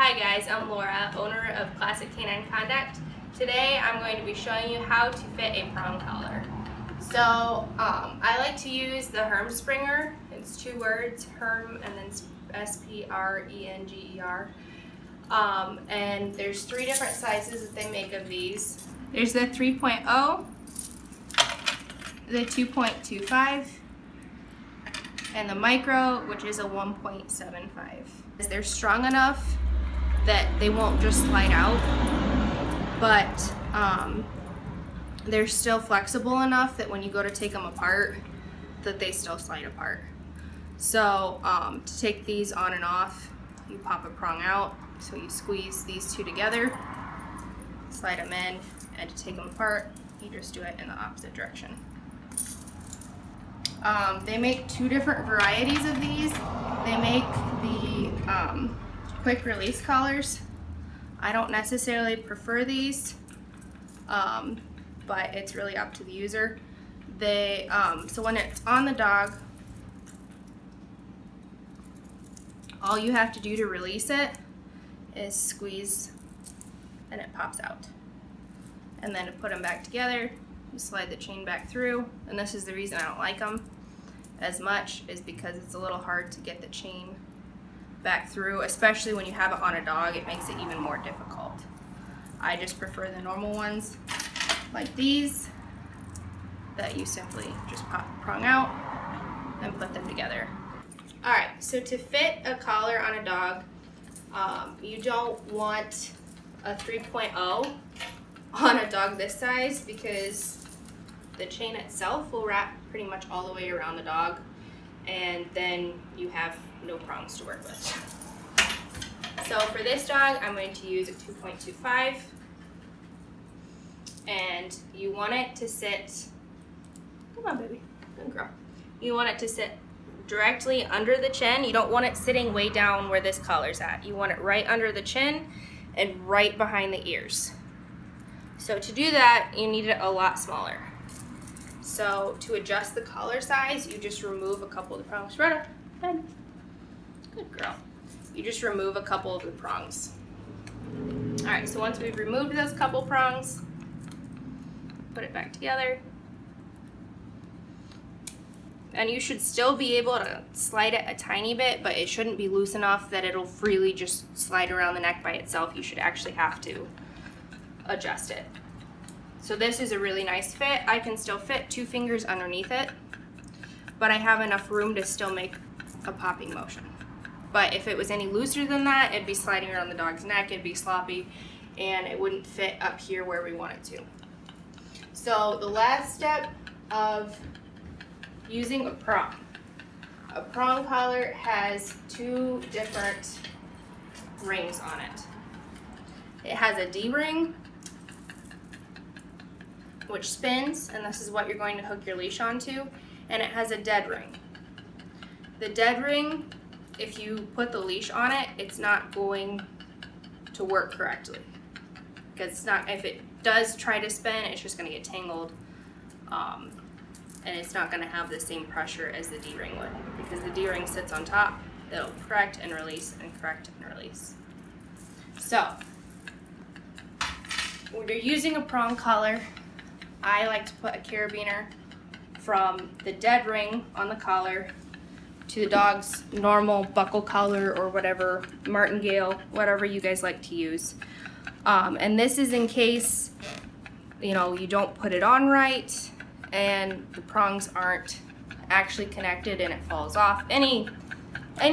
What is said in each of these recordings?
Hi guys, I'm Laura, owner of Classic Canine Conduct. Today I'm going to be showing you how to fit a prong collar. So I like to use the Herm Springer. It's two words, Herm and then S-P-R-E-N-G-E-R. And there's three different sizes that they make of these. There's the 3.0, the 2.25, and the micro, which is a 1.75. They're strong enough that they won't just slide out, but they're still flexible enough that when you go to take them apart, that they still slide apart. So to take these on and off, you pop a prong out, so you squeeze these two together, slide them in, and to take them apart, you just do it in the opposite direction. They make two different varieties of these. They make the quick release collars. I don't necessarily prefer these, but it's really up to the user. They so when it's on the dog, all you have to do to release it is squeeze and it pops out. And then to put them back together, you slide the chain back through, and this is the reason I don't like them as much, is because it's a little hard to get the chain back through, especially when you have it on a dog. It makes it even more difficult. I just prefer the normal ones like these that you simply just pop the prong out and put them together. Alright, so to fit a collar on a dog, you don't want a 3.0 on a dog this size, because the chain itself will wrap pretty much all the way around the dog, and then you have no prongs to work with. So for this dog, I'm going to use a 2.25, and you want it to sit, come on baby, good girl. You want it to sit directly under the chin. You don't want it sitting way down where this collar's at. You want it right under the chin and right behind the ears. So to do that, you need it a lot smaller. So to adjust the collar size, you just remove a couple of the prongs. Rhoda, good girl. You just remove a couple of the prongs. All right, so once we've removed those couple prongs, put it back together. And you should still be able to slide it a tiny bit, but it shouldn't be loose enough that it'll freely just slide around the neck by itself. You should actually have to adjust it. So this is a really nice fit. I can still fit 2 fingers underneath it, but I have enough room to still make a popping motion. But if it was any looser than that, it'd be sliding around the dog's neck, it'd be sloppy, and it wouldn't fit up here where we want it to. So the last step of using a prong collar has 2 different rings on it. It has a D ring, which spins, and this is what you're going to hook your leash onto, and it has a dead ring. The dead ring, if you put the leash on it, it's not going to work correctly, because it's not, if it does try to spin, it's just going to get tangled, and it's not going to have the same pressure as the D-ring would, because the D-ring sits on top. It'll correct and release and correct and release. So when you're using a prong collar, I like to put a carabiner from the dead ring on the collar to the dog's normal buckle collar, or whatever, martingale, whatever you guys like to use. And this is in case, you know, you don't put it on right and the prongs aren't actually connected and it falls off. Any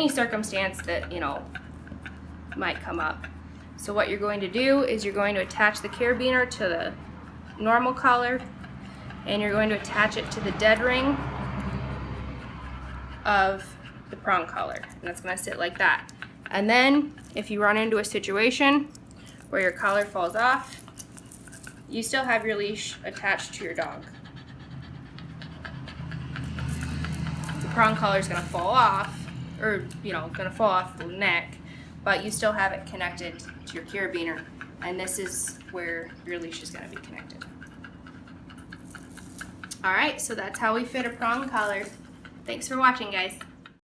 circumstance that, you know, might come up. So what you're going to do is you're going to attach the carabiner to the normal collar, and you're going to attach it to the dead ring of the prong collar, and it's going to sit like that. And then if you run into a situation where your collar falls off, you still have your leash attached to your dog. The prong collar is going to fall off, or going to fall off the neck, but you still have it connected to your carabiner, and this is where your leash is going to be connected. Alright, so that's how we fit a prong collar. Thanks for watching, guys.